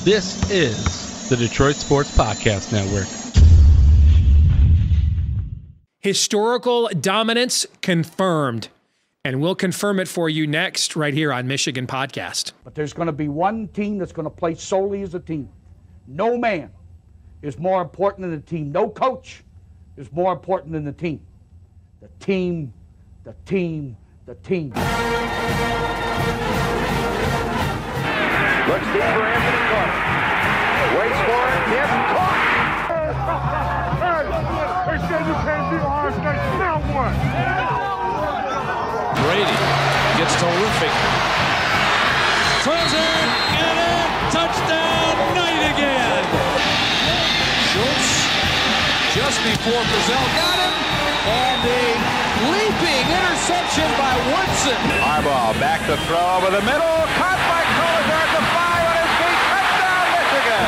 This is the Detroit Sports Podcast Network. Historical dominance confirmed. And we'll confirm it for you next, right here on Michigan Podcast. But there's going to be one team that's going to play solely as a team. No man is more important than the team. No coach is more important than the team. The team, the team, the team. Looks deep for Anthony Clark. Waits for it. Yes, caught. They said you can't be Ohio State. Now what? Brady gets terrific. Throws it, and in. Touchdown, Knight again. Schultz just before Brazil got him. And a leaping interception by Woodson. Harbaugh back to throw over the middle. Caught by Collier at the 5 on his feet. Touchdown, Michigan.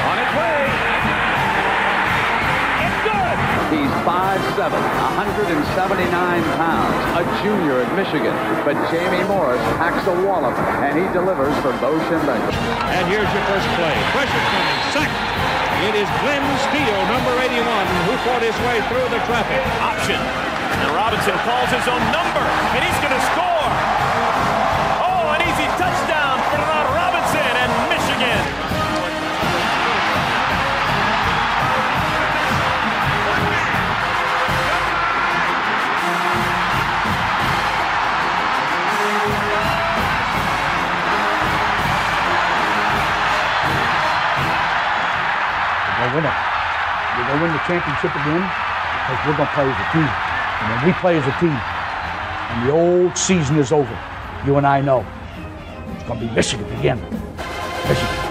On its way. It's good. He's 5'7", 179 pounds, a junior at Michigan. But Jamie Morris packs a wallop, and he delivers for Bo Schembechler. And here's your first play. Pressure coming. Sacked. It is Glenn Steele, number 81, who fought his way through the traffic. Option. And Robinson calls his own number, and he's going to score. Oh, an easy touchdown for Robinson and Michigan. We're going to win the championship again because we're going to play as a team. And when we play as a team and the old season is over, you and I know it's going to be Michigan again. Michigan.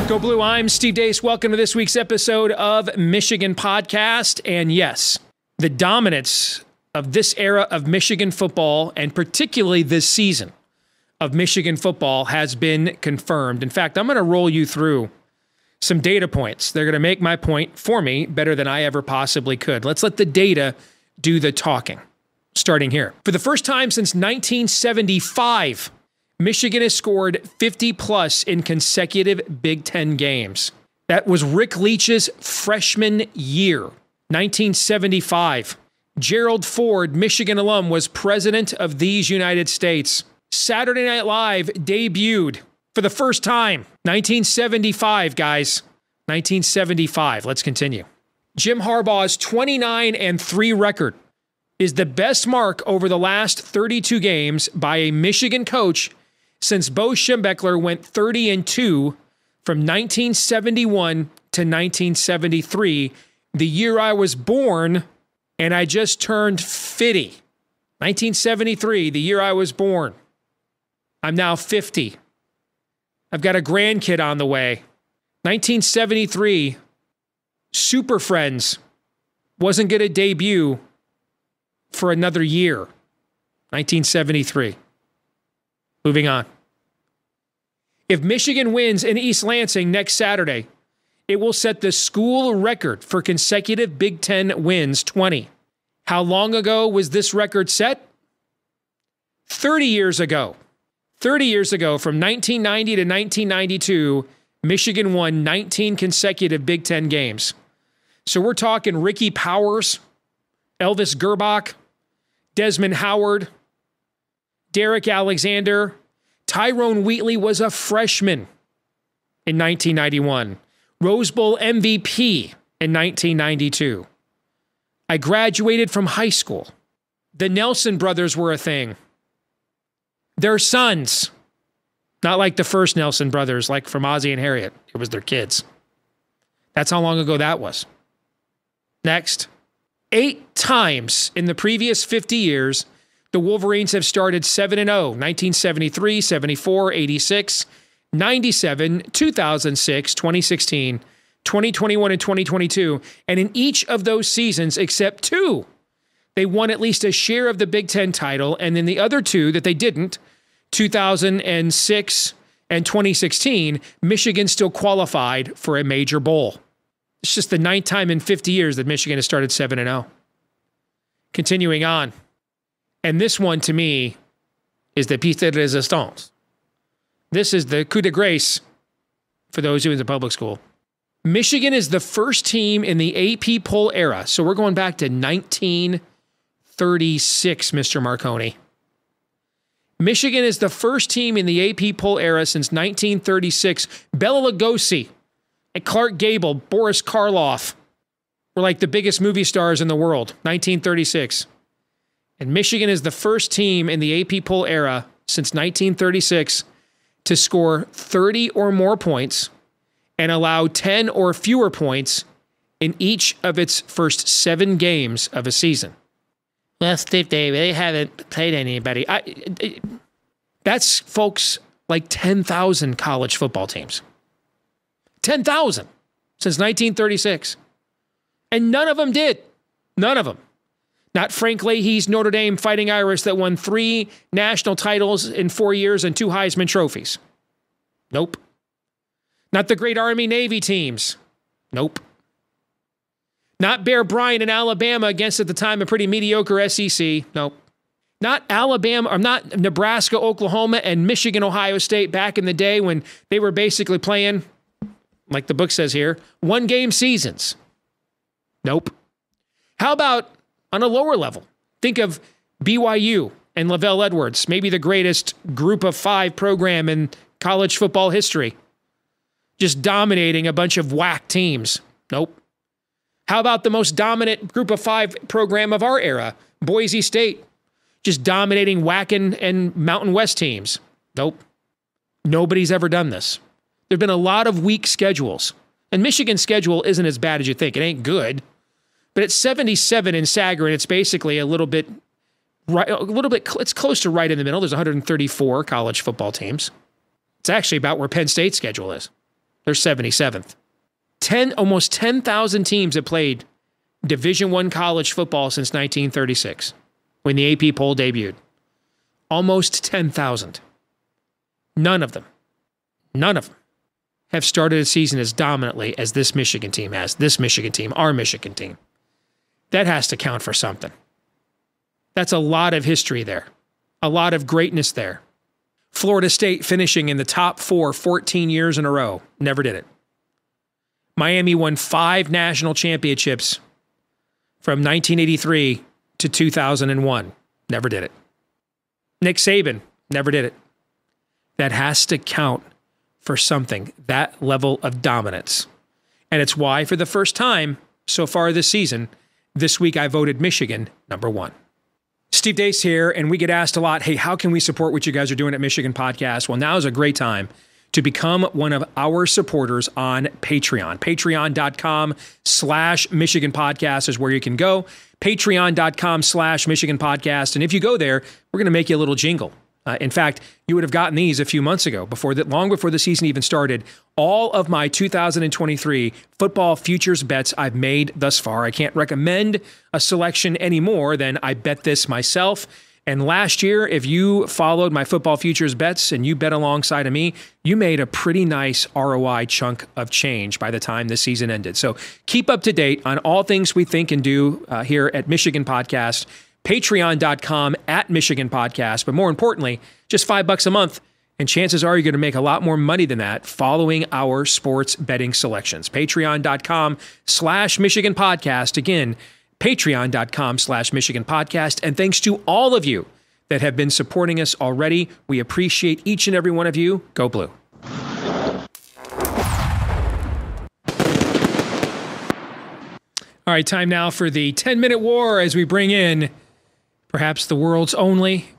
Go Blue, I'm Steve Deace. Welcome to this week's episode of Michigan Podcast. And yes, the dominance of this era of Michigan football, and particularly this season of Michigan football, has been confirmed. In fact, I'm going to roll you through some data points. They're going to make my point for me better than I ever possibly could. Let's let the data do the talking. Starting here. For the first time since 1975, Michigan has scored 50-plus in consecutive Big Ten games. That was Rick Leach's freshman year, 1975. Gerald Ford, Michigan alum, was president of these United States. Saturday Night Live debuted for the first time, 1975, guys. 1975. Let's continue. Jim Harbaugh's 29-3 record is the best mark over the last 32 games by a Michigan coach since Bo Schembechler went 30-2 from 1971 to 1973, the year I was born, and I just turned 50. 1973, the year I was born. I'm now 50. I've got a grandkid on the way. 1973, Super Friends wasn't going to debut for another year. 1973. Moving on. If Michigan wins in East Lansing next Saturday, it will set the school record for consecutive Big Ten wins, 20. How long ago was this record set? 30 years ago. 30 years ago, from 1990 to 1992, Michigan won 19 consecutive Big Ten games. So we're talking Ricky Powers, Elvis Gerbach, Desmond Howard, Derek Alexander. Tyrone Wheatley was a freshman in 1991. Rose Bowl MVP in 1992. I graduated from high school. The Nelson brothers were a thing. Their sons. Not like the first Nelson brothers, like from Ozzie and Harriet. It was their kids. That's how long ago that was. Next. 8 times in the previous 50 years, the Wolverines have started 7-0, 1973, 74, 86, 97, 2006, 2016, 2021, and 2022. And in each of those seasons, except 2, They won at least a share of the Big Ten title, and then the other two that they didn't, 2006 and 2016, Michigan still qualified for a major bowl. It's just the 9th time in 50 years that Michigan has started 7-0. Continuing on. And this one, to me, is the piece de resistance. This is the coup de grace for those who went to public school. Michigan is the first team in the AP poll era. So we're going back to 1936, Mr. Marconi. Michigan is the first team in the AP poll era since 1936. Bela Lugosi and Clark Gable, Boris Karloff were like the biggest movie stars in the world, 1936. And Michigan is the first team in the AP poll era since 1936 to score 30 or more points and allow 10 or fewer points in each of its first 7 games of a season. Well, Steve, they really haven't played anybody. That's, folks, like 10,000 college football teams. 10,000 since 1936. And none of them did. None of them. Not Frank Leahy's Notre Dame Fighting Irish that won 3 national titles in 4 years and 2 Heisman trophies. Nope. Not the great Army-Navy teams. Nope. Not Bear Bryant in Alabama against, at the time, a pretty mediocre SEC. Nope. Not Alabama, or not Nebraska, Oklahoma, and Michigan, Ohio State back in the day when they were basically playing, like the book says here, 1-game seasons. Nope. How about on a lower level? Think of BYU and Lavelle Edwards, maybe the greatest group of 5 program in college football history. Just dominating a bunch of whack teams. Nope. How about the most dominant group of 5 program of our era, Boise State? Just dominating whacking and Mountain West teams. Nope. Nobody's ever done this. There have been a lot of weak schedules. And Michigan's schedule isn't as bad as you think. It ain't good. But it's 77 in Sanger, and it's basically it's close to right in the middle. There's 134 college football teams. It's actually about where Penn State's schedule is. They're 77th. Almost 10,000 teams have played Division I college football since 1936, when the AP poll debuted. Almost 10,000. None of them have started a season as dominantly as this Michigan team has. This Michigan team, our Michigan team. That has to count for something. That's a lot of history there. A lot of greatness there. Florida State finishing in the top 4 14 years in a row. Never did it. Miami won 5 national championships from 1983 to 2001. Never did it. Nick Saban never did it. That has to count for something, that level of dominance. And it's why, for the first time so far this season, this week I voted Michigan number 1. Steve Deace here, and we get asked a lot, hey, how can we support what you guys are doing at Michigan Podcast? Well, now is a great time to become one of our supporters on Patreon. Patreon.com/Michigan Podcast is where you can go. Patreon.com/Michigan Podcast. And if you go there, we're going to make you a little jingle. In fact, you would have gotten these a few months ago, long before the season even started. All of my 2023 football futures bets I've made thus far. I can't recommend a selection any more than I bet this myself. And last year, if you followed my football futures bets and you bet alongside of me, you made a pretty nice ROI chunk of change by the time the season ended. So keep up to date on all things we think and do here at Michigan Podcast. Patreon.com/Michigan Podcast. But more importantly, just $5 a month. And chances are you're going to make a lot more money than that following our sports betting selections. Patreon.com/Michigan Podcast. Again, Patreon.com/Michigan Podcast. And thanks to all of you that have been supporting us already. We appreciate each and every one of you. Go Blue. All right, time now for the 10-minute war as we bring in perhaps the world's only,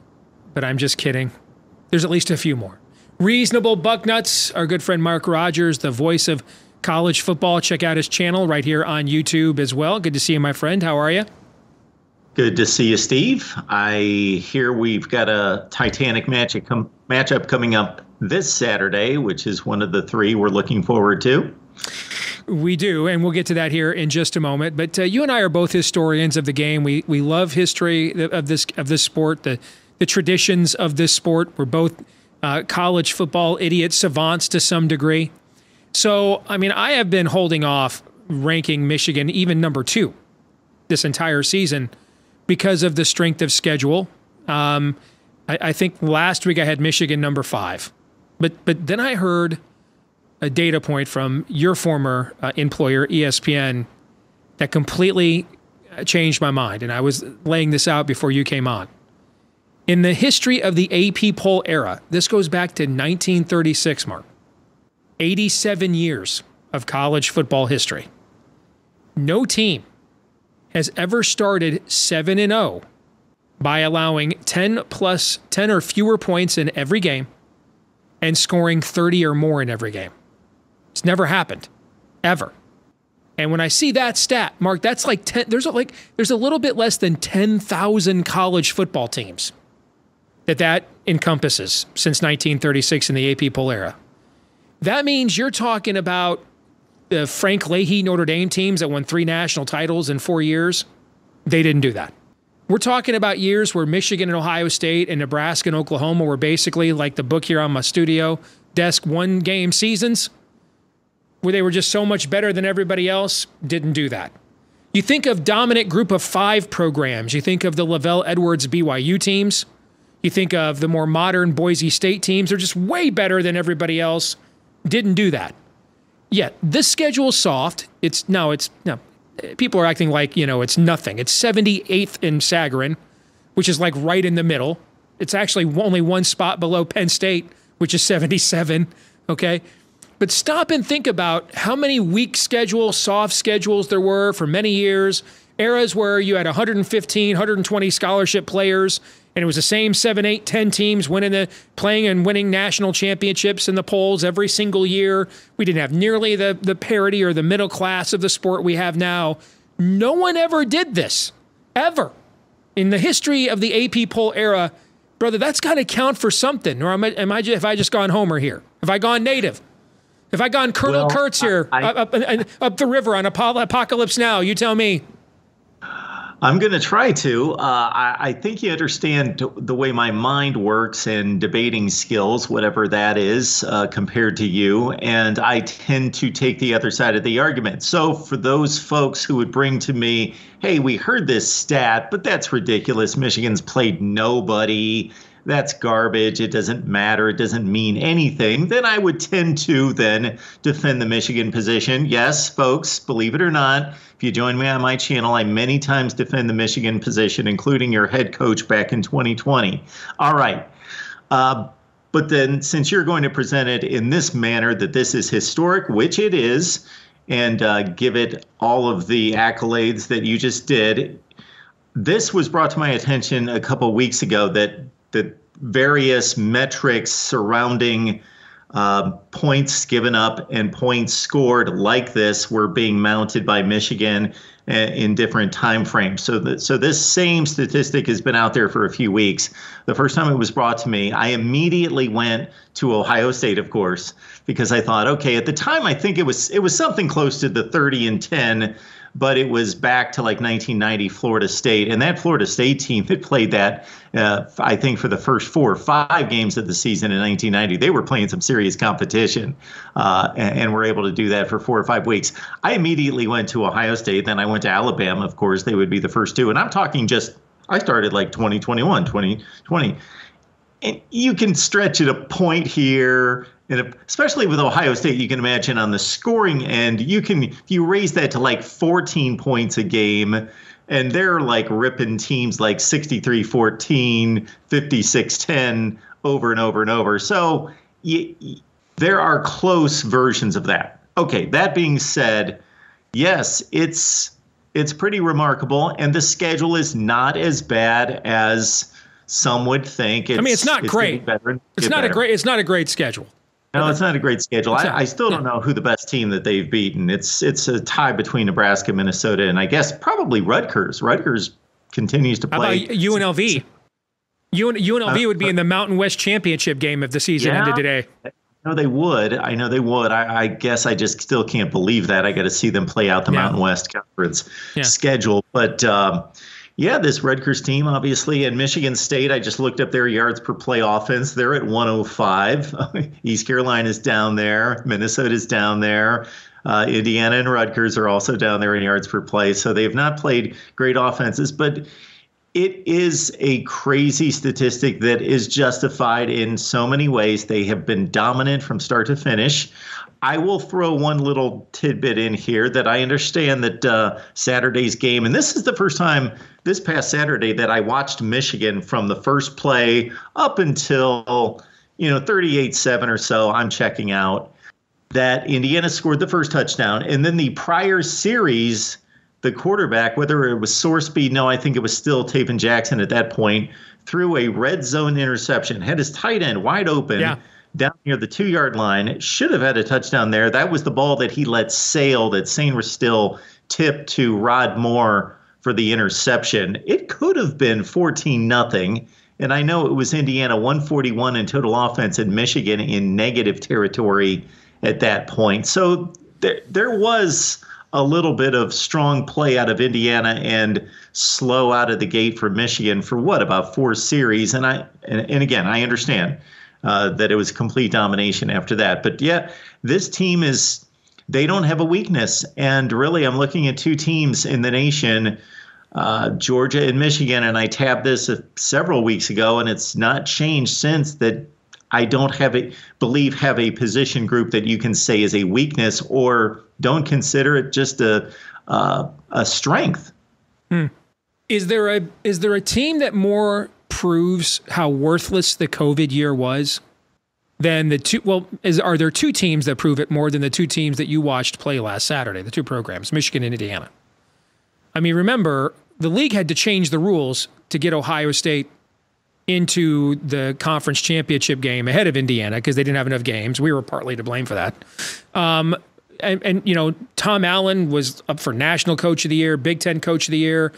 but I'm just kidding. There's at least a few more. Reasonable Bucknuts, our good friend Mark Rogers, the voice of college football. Check out his channel right here on YouTube as well. Good to see you, my friend. How are you? Good to see you, Steve. I hear we've got a Titanic matchup coming up this Saturday, which is one of the 3 we're looking forward to. We do, and we'll get to that here in just a moment. But you and I are both historians of the game. We love history of this sport, the traditions of this sport. We're both college football idiot savants to some degree. So, I mean, I have been holding off ranking Michigan even number 2 this entire season because of the strength of schedule. I think last week I had Michigan number 5. But then I heard a data point from your former employer, ESPN, that completely changed my mind. And I was laying this out before you came on. In the history of the AP poll era, this goes back to 1936, Mark. 87 years of college football history. No team has ever started 7-0 by allowing 10 or fewer points in every game and scoring 30 or more in every game. It's never happened, ever. And when I see that stat, Mark, that's like 10. There's a little bit less than 10,000 college football teams that encompasses since 1936 in the AP poll era. That means you're talking about the Frank Leahy Notre Dame teams that won 3 national titles in 4 years. They didn't do that. We're talking about years where Michigan and Ohio State and Nebraska and Oklahoma were basically like the book here on my studio desk, 1-game seasons, where they were just so much better than everybody else. Didn't do that. You think of dominant group of 5 programs. You think of the Lavelle Edwards BYU teams. You think of the more modern Boise State teams. They're just way better than everybody else. Didn't do that. Yet this schedule is soft. People are acting like, it's nothing. It's 78th in Sagarin, which is like right in the middle. It's actually only 1 spot below Penn State, which is 77. Okay. But stop and think about how many weak schedules, soft schedules there were for many years, eras where you had 115, 120 scholarship players, and it was the same 7, 8, 10 teams playing and winning national championships in the polls every single year. We didn't have nearly the parity or the middle class of the sport we have now. No one ever did this, ever. In the history of the AP poll era, brother, that's got to count for something. Or have I just gone Homer here? Have I gone native? Have I gone Colonel Kurtz here up the river on Apocalypse Now? You tell me. I'm going to try to. I think you understand the way my mind works and debating skills, whatever that is, compared to you. And I tend to take the other side of the argument. So for those folks who would bring to me, hey, we heard this stat, but that's ridiculous. Michigan's played nobody. That's garbage. It doesn't matter. It doesn't mean anything. Then I would tend to then defend the Michigan position. Yes, folks, believe it or not, if you join me on my channel, I many times defend the Michigan position, including your head coach back in 2020. All right. But then since you're going to present it in this manner, that this is historic, which it is, and give it all of the accolades that you just did, this was brought to my attention a couple weeks ago that the various metrics surrounding points given up and points scored like this were being mounted by Michigan in different time frames. So this same statistic has been out there for a few weeks. The first time it was brought to me, I immediately went to Ohio State, of course, because I thought, okay, at the time I think it was something close to the 30-10. But it was back to like 1990 Florida State. And that Florida State team that played that, I think, for the first 4 or 5 games of the season in 1990, they were playing some serious competition and were able to do that for 4 or 5 weeks. I immediately went to Ohio State. Then I went to Alabama. Of course, they would be the first 2. And I'm talking I started like 2021, 2020. And you can stretch it a point here. And especially with Ohio State, you can imagine on the scoring end, you raise that to like 14 points a game, and they're like ripping teams like 63-14, 56-10 over and over and over. So there are close versions of that. Okay, that being said, yes, it's pretty remarkable, and the schedule is not as bad as some would think. It's not great. It's not a great schedule. No, it's not a great schedule. I still don't know who the best team that they've beaten. It's a tie between Nebraska, Minnesota, and I guess probably Rutgers. Rutgers continues to play. How about UNLV? UNLV would be in the Mountain West Championship game if the season ended today. know they would. I guess I just still can't believe that. I got to see them play out the Mountain West Conference schedule. But this Rutgers team, obviously, and Michigan State, I just looked up their yards per play offense. They're at 105. East Carolina's down there. Minnesota's down there. Indiana and Rutgers are also down there in yards per play. So they've not played great offenses, but it is a crazy statistic that is justified in so many ways. They have been dominant from start to finish. I will throw one little tidbit in here that I understand that Saturday's game, and this is the first time this past Saturday that I watched Michigan from the first play up until, 38-7 or so. I'm checking out. That Indiana scored the first touchdown, and then the prior series, the quarterback, whether it was Sorsby, no, I think it was still Taven Jackson at that point, threw a red zone interception, had his tight end wide open down near the 2-yard line. Should have had a touchdown there. That was the ball that he let sail, that Sainer still tipped to Rod Moore for the interception. It could have been 14-0. And I know it was Indiana 141 in total offense and Michigan in negative territory at that point. So there was a little bit of strong play out of Indiana and slow out of the gate for Michigan for about 4 series. And again, I understand that it was complete domination after that. But this team they don't have a weakness. And really, I'm looking at 2 teams in the nation, Georgia and Michigan. And I tabbed this several weeks ago, and it's not changed since, that I don't have a position group that you can say is a weakness, or don't consider it just a strength. Is there a team that more proves how worthless the COVID year was than the two? Well, are there 2 teams that prove it more than the 2 teams that you watched play last Saturday? The 2 programs, Michigan and Indiana. I mean, remember, the league had to change the rules to get Ohio State into the conference championship game ahead of Indiana because they didn't have enough games. We were partly to blame for that. And Tom Allen was up for National Coach of the Year, Big Ten Coach of the Year,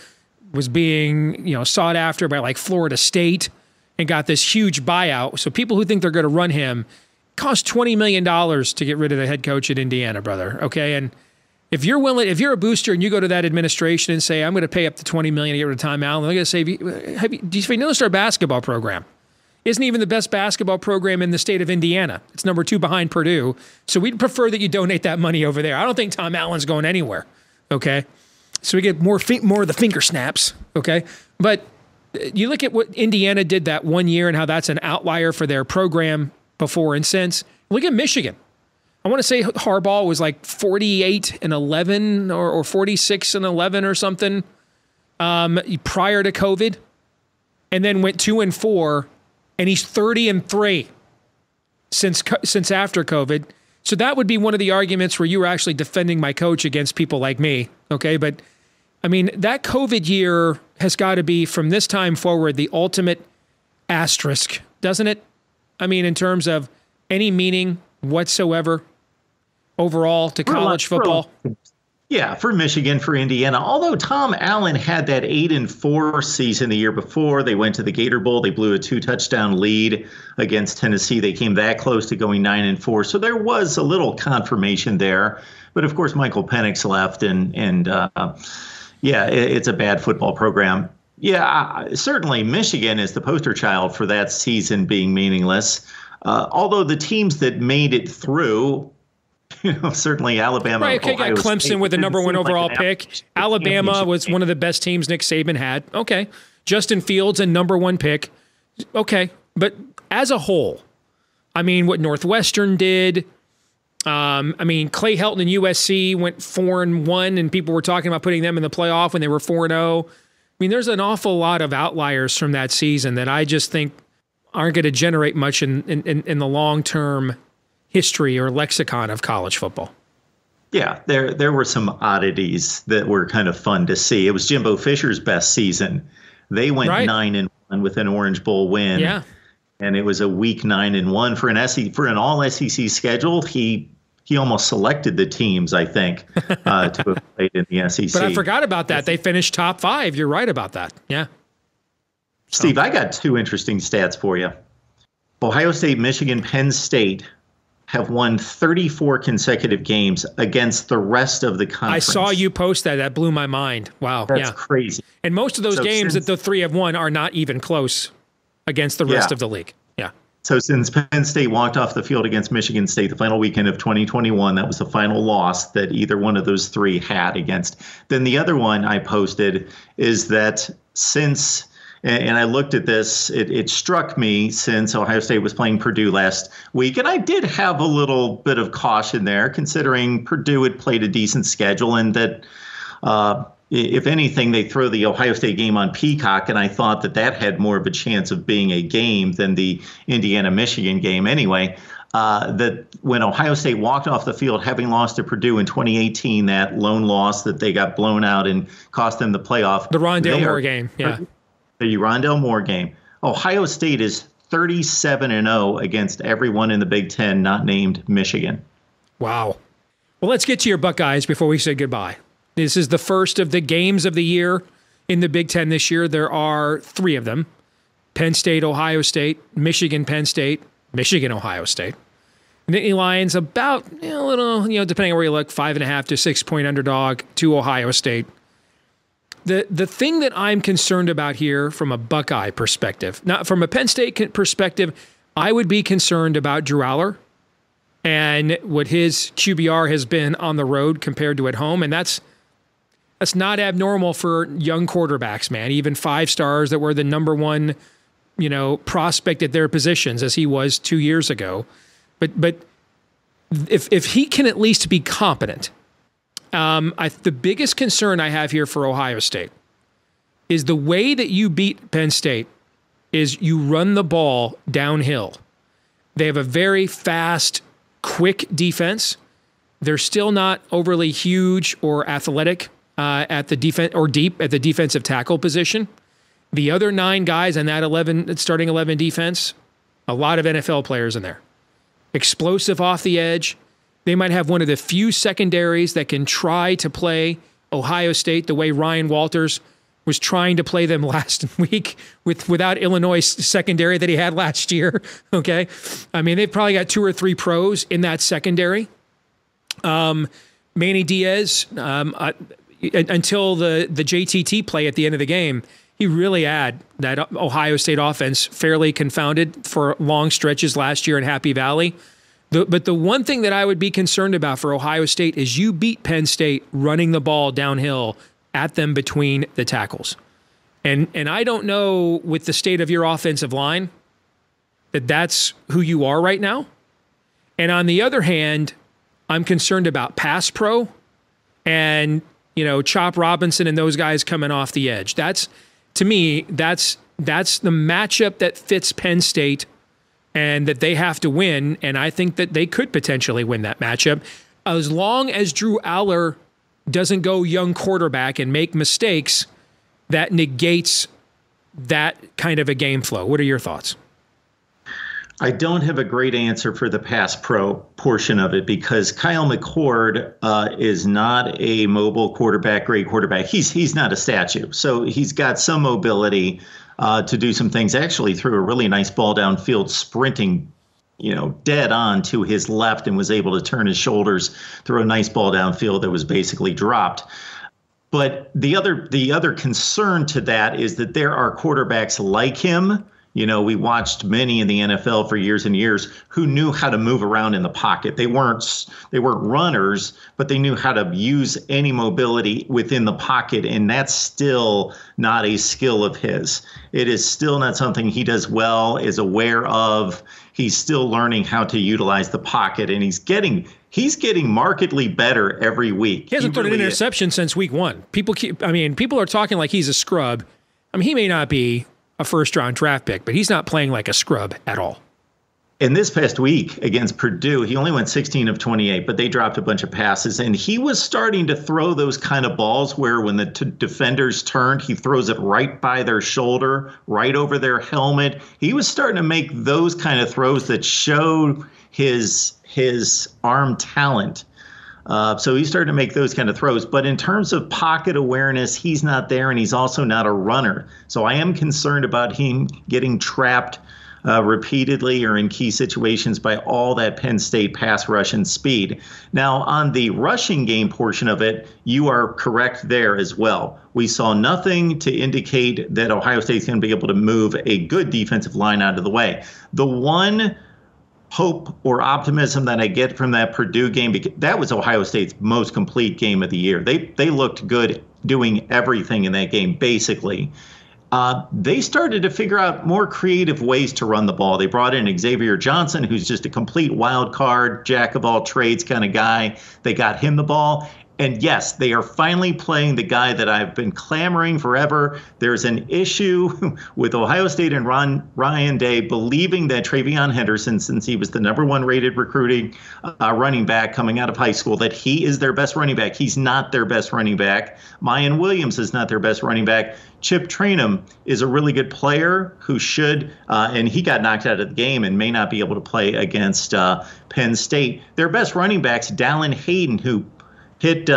was being, sought after by like Florida State, and got this huge buyout. So people who think they're going to run him, cost $20 million to get rid of the head coach at Indiana, brother. Okay. And if you're a booster and you go to that administration and say, I'm going to pay up to $20 million to get rid of Tom Allen, they're going to say, do you know our basketball program isn't even the best basketball program in the state of Indiana? It's number 2 behind Purdue. So we'd prefer that you donate that money over there. I don't think Tom Allen's going anywhere. Okay. So we get more of the finger snaps. Okay. But you look at what Indiana did that one year and how that's an outlier for their program before and since. Look at Michigan. I want to say Harbaugh was like 48-11 or 46-11 or something prior to COVID, and then went 2-4, and he's 30-3 since after COVID. So that would be one of the arguments where you were actually defending my coach against people like me. Okay, but I mean that COVID year has got to be from this time forward the ultimate asterisk, doesn't it? I mean, in terms of any meaning whatsoever overall to college football? Yeah, for Michigan, for Indiana. Although Tom Allen had that 8-4 season the year before, they went to the Gator Bowl. They blew a 2-touchdown lead against Tennessee. They came that close to going 9-4. So there was a little confirmation there. But of course, Michael Penix left, and it's a bad football program. Yeah, certainly Michigan is the poster child for that season being meaningless. Although the teams that made it through, certainly Alabama. Right, okay, got Clemson with the number 1 overall pick. Alabama was one of the best teams Nick Saban had. Okay. Justin Fields, a number 1 pick. Okay. But as a whole, I mean, what Northwestern did, I mean, Clay Helton and USC went 4-1, and people were talking about putting them in the playoff when they were 4-0. I mean, there's an awful lot of outliers from that season that I just think aren't going to generate much in the long-term history or lexicon of college football. Yeah, there were some oddities that were kind of fun to see. It was Jimbo Fisher's best season. They went 9-1 with an Orange Bowl win. Yeah. And it was a week 9-1 for an all SEC schedule. He almost selected the teams, I think, to have played in the SEC. But I forgot about that. They finished top 5. You're right about that. Yeah. Steve, I got 2 interesting stats for you. Ohio State, Michigan, Penn State have won 34 consecutive games against the rest of the conference. I saw you post that. That blew my mind. Wow. That's crazy. And most of those games that the three have won are not even close against the rest of the league. Yeah. So since Penn State walked off the field against Michigan State the final weekend of 2021, that was the final loss that either one of those three had against. Then the other one I posted is that since – and I looked at this, it struck me since Ohio State was playing Purdue last week, and I did have a little bit of caution there, considering Purdue had played a decent schedule and that if anything, they throw the Ohio State game on Peacock, and I thought that had more of a chance of being a game than the Indiana-Michigan game anyway. That when Ohio State walked off the field, having lost to Purdue in 2018, that lone loss that they got blown out and cost them the playoff. The Rondale Moore game, yeah. The Rondale Moore game. Ohio State is 37-0 against everyone in the Big Ten not named Michigan. Wow. Well, let's get to your Buckeyes before we say goodbye. This is the first of the games of the year in the Big Ten this year. There are 3 of them. Penn State, Ohio State, Michigan, Penn State, Michigan, Ohio State. Nittany Lions about a little, depending on where you look, 5.5 to 6 point underdog to Ohio State. The thing that I'm concerned about here from a Buckeye perspective, not from a Penn State perspective, I would be concerned about Drew Aller and what his QBR has been on the road compared to at home. And that's not abnormal for young quarterbacks, man. Even 5 stars that were the number one, prospect at their positions as he was 2 years ago. But if he can at least be competent, the biggest concern I have here for Ohio State is the way that you beat Penn State is you run the ball downhill. They have a very fast, quick defense. They're still not overly huge or athletic at the defense or deep at the defensive tackle position. The other 9 guys on that starting 11 defense, a lot of NFL players in there. Explosive off the edge. They might have one of the few secondaries that can try to play Ohio State the way Ryan Walters was trying to play them last week without Illinois secondary that he had last year. Okay. I mean, they've probably got 2 or 3 pros in that secondary. Manny Diaz, until the JTT play at the end of the game, he really had that Ohio State offense fairly confounded for long stretches last year in Happy Valley. But the one thing that I would be concerned about for Ohio State is you beat Penn State running the ball downhill at them between the tackles. And I don't know with the state of your offensive line that that's who you are right now. And on the other hand, I'm concerned about pass pro and, Chop Robinson and those guys coming off the edge. To me, that's the matchup that fits Penn State and that they have to win, and I think that they could potentially win that matchup as long as Drew Aller doesn't go young quarterback and make mistakes that negates that kind of a game flow. What are your thoughts? I don't have a great answer for the pass pro portion of it because Kyle McCord is not a mobile quarterback, great quarterback. He's not a statue, so he's got some mobility to do some things. Actually threw a really nice ball downfield, sprinting, dead on to his left and was able to turn his shoulders, throw a nice ball downfield that was basically dropped. But the other concern to that is that there are quarterbacks like him. We watched many in the NFL for years and years who knew how to move around in the pocket. They weren't runners, but they knew how to use any mobility within the pocket, and that's still not a skill of his. It is still not something he does well, is aware of. He's still learning how to utilize the pocket, and he's getting markedly better every week. He hasn't thrown an interception since week 1. People are talking like he's a scrub. I mean, he may not be a first-round draft pick, but he's not playing like a scrub at all. In this past week against Purdue, he only went 16 of 28, but they dropped a bunch of passes, and he was starting to throw those kind of balls where when the defenders turned, he throws it right by their shoulder, right over their helmet. He was starting to make those kind of throws that showed his arm talent. So he started to make those kind of throws. But in terms of pocket awareness, he's not there, and he's also not a runner. So I am concerned about him getting trapped repeatedly or in key situations by all that Penn State pass rush and speed. Now, on the rushing game portion of it, you are correct there as well. We saw nothing to indicate that Ohio State's going to be able to move a good defensive line out of the way. The one hope or optimism that I get from that Purdue game, because that was Ohio State's most complete game of the year. They looked good doing everything in that game, basically. They started to figure out more creative ways to run the ball. They brought in Xavier Johnson, who's just a complete wild card, jack of all trades kind of guy. They got him the ball. And yes, they are finally playing the guy that I've been clamoring forever. There's an issue with Ohio State and Ryan Day believing that Travion Henderson, since he was the #1 rated recruiting running back coming out of high school, that he is their best running back. He's not their best running back. Mayan Williams is not their best running back. Chip Trayanum is a really good player who should, and he got knocked out of the game and may not be able to play against Penn State. Their best running backs, Dallin Hayden, who hit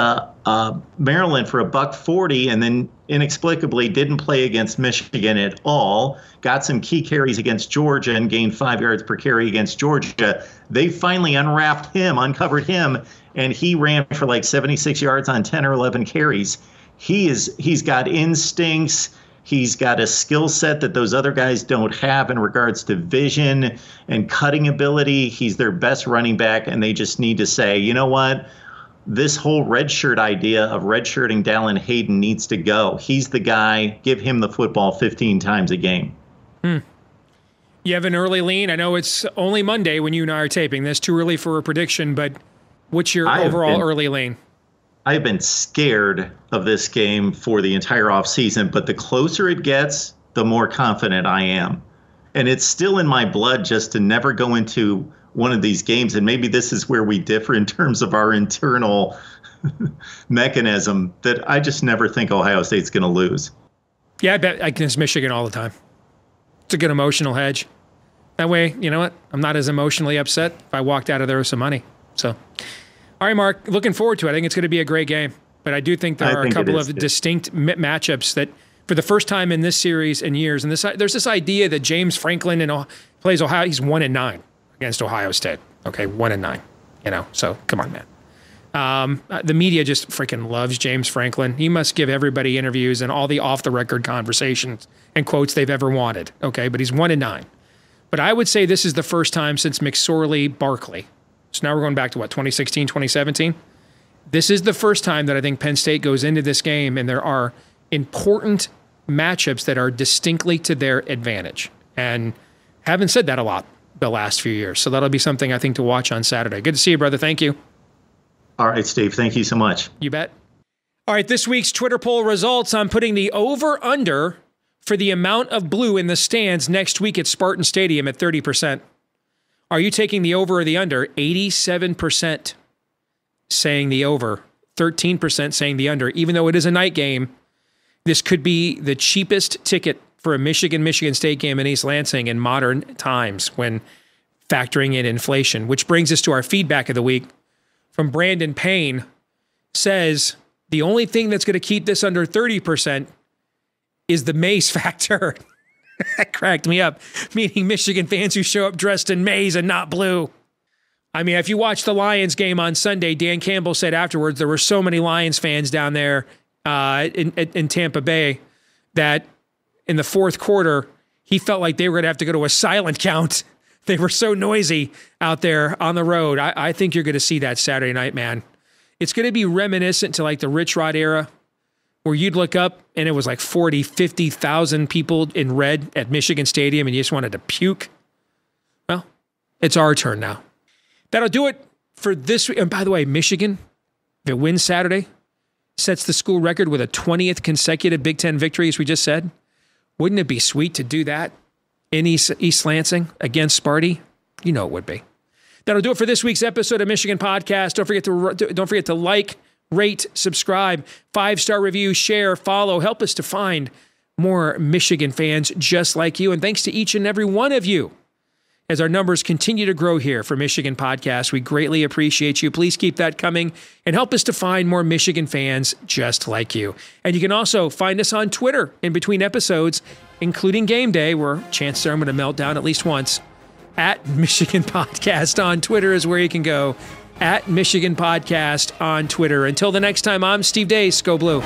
Maryland for $140 and then inexplicably didn't play against Michigan at all, got some key carries against Georgia and gained 5 yards per carry against Georgia. They finally uncovered him, and he ran for like 76 yards on 10 or 11 carries. He's got instincts. He's got a skill set that those other guys don't have in regards to vision and cutting ability. He's their best running back, and they just need to say, you know what? This whole redshirt idea of redshirting Dallin Hayden needs to go. He's the guy. Give him the football 15 times a game. You have an early lean? I know it's only Monday when you and I are taping this. Too early for a prediction, but what's your overall early lean? I've been scared of this game for the entire offseason, but the closer it gets, the more confident I am. And it's still in my blood just to never go into one of these games, and maybe this is where we differ in terms of our internal mechanism, that I just never think Ohio State's going to lose. Yeah, I bet against Michigan all the time. It's a good emotional hedge. That way, you know what? I'm not as emotionally upset if I walked out of there with some money. So, all right, Mark, looking forward to it. I think it's going to be a great game. But I do think there are a couple of distinct matchups that, for the first time in this series in years, and there's this idea that James Franklin plays Ohio. He's 1-9 against Ohio State. Okay, 1-9. You know, so come on, man. The media just freaking loves James Franklin. He must give everybody interviews and all the off-the-record conversations and quotes they've ever wanted. Okay, but he's 1-9. But I would say this is the first time since McSorley-Barkley. So now we're going back to, 2016, 2017? This is the first time that I think Penn State goes into this game and there are important matchups that are distinctly to their advantage. And haven't said that a lot the last few years. So that'll be something I think to watch on Saturday. Good to see you, brother. Thank you. All right, Steve. Thank you so much. You bet. All right, this week's Twitter poll results. I'm putting the over-under for the amount of blue in the stands next week at Spartan Stadium at 30%. Are you taking the over or the under? 87% saying the over, 13% saying the under. Even though it is a night game, this could be the cheapest ticket for a Michigan State game in East Lansing in modern times when factoring in inflation. Which brings us to our feedback of the week from Brandon Payne. Says the only thing that's going to keep this under 30% is the maize factor. That cracked me up, meaning Michigan fans who show up dressed in maize and not blue. I mean, if you watch the Lions game on Sunday, Dan Campbell said afterwards there were so many Lions fans down there in Tampa Bay that in the fourth quarter, he felt like they were going to have to go to a silent count. They were so noisy out there on the road. I think you're going to see that Saturday night, man. It's going to be reminiscent to like the Rich Rod era, where you'd look up and it was like 40, 50,000 people in red at Michigan Stadium and you just wanted to puke. Well, it's our turn now. That'll do it for this week. And by the way, Michigan, if it wins Saturday, sets the school record with a 20th consecutive Big Ten victory, as we just said. Wouldn't it be sweet to do that in East Lansing against Sparty? You know it would be. That'll do it for this week's episode of Michigan Podcast. Don't forget to like, rate, subscribe, 5-star review, share, follow. Help us to find more Michigan fans just like you. And thanks to each and every one of you as our numbers continue to grow here for Michigan Podcast. We greatly appreciate you. Please keep that coming and help us to find more Michigan fans just like you. And you can also find us on Twitter in between episodes, including game day, where chances are I'm going to melt down at least once. At Michigan Podcast on Twitter is where you can go. At Michigan Podcast on Twitter. Until the next time, I'm Steve Deace. Go Blue.